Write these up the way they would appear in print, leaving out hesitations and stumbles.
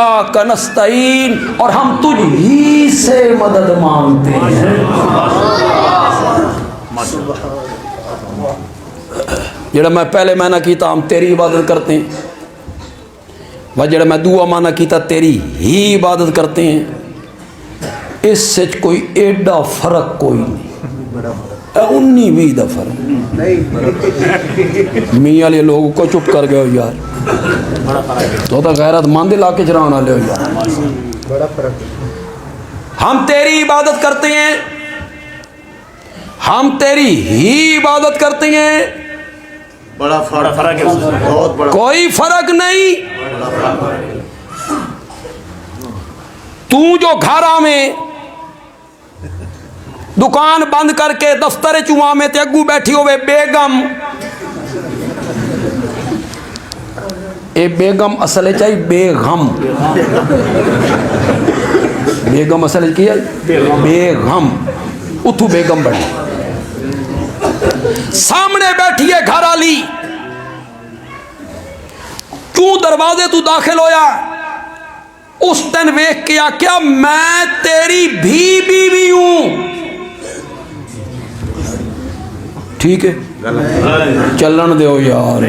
इय्याका नस्तईन, और हम तुझ ही से मदद मांगते हैं। जेड़ा मैं पहले माना किया हम तेरी इबादत करते हैं, वह जेड़ा मैं दूआ माना किया तेरी ही इबादत करते हैं। इससे कोई एडा फर्क कोई नहीं, 19-20 का फर्क। मियाँ वाले लोग को चुप कर गए यार, तो गैरत मंद इलाके च रहने वाले हो यार। बड़ा फर्क। हम तेरी इबादत करते हैं, हम तेरी ही इबादत करते हैं। बड़ा फर्क है, बहुत बड़ा। कोई फर्क नहीं। तू जो घर में दुकान बंद करके दफ्तर चुआ में ते अगू बैठी होवे बेगम, ए बेगम असल चाहिए बेगम, बेगम असल की है बेगम, उथू बेगम बनी। सामने बैठी है घर वाली, क्यों दरवाजे तू दाखिल होया, उस दिन वेख के आख्या मैं तेरी भी बीवी हूं। ठीक है, चलन दो यार।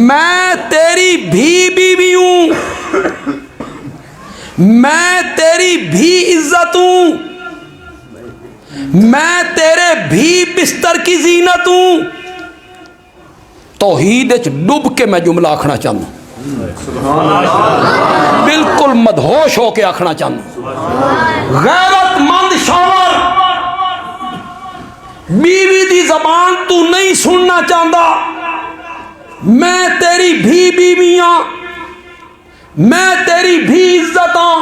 मैं तेरी भी बीवी हूं, मैं तेरी भी इज्जत हूं, मैं तेरे भी बिस्तर की जीनत हूं। तौहीद डुब के मैं जुमला आखना चाहूँ, बिल्कुल मदहोश होके आखना चाहूँ। गैरतमंद शौहर बीवी दी जबान तू नहीं सुनना चाहता। मैं तेरी भी बीवी हाँ, मैं तेरी भी इज्जत हाँ।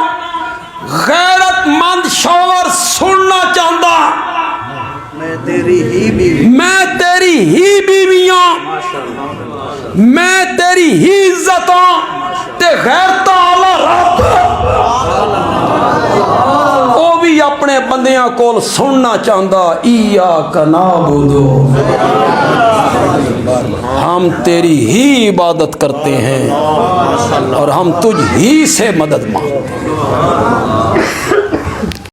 गैरतमंद शौहर सुनना चाहता मैं तेरी ही बीवी, मैं तेरी ही बीवी हाँ, मैं तेरी ही इज्जत हाँ। ते गैरता आला रब वो भी अपने बंदियां कोल सुनना चाहता। इय्याका नअबुदु, हम तेरी ही इबादत करते हैं और हम तुझ ही से मदद मांगते हैं।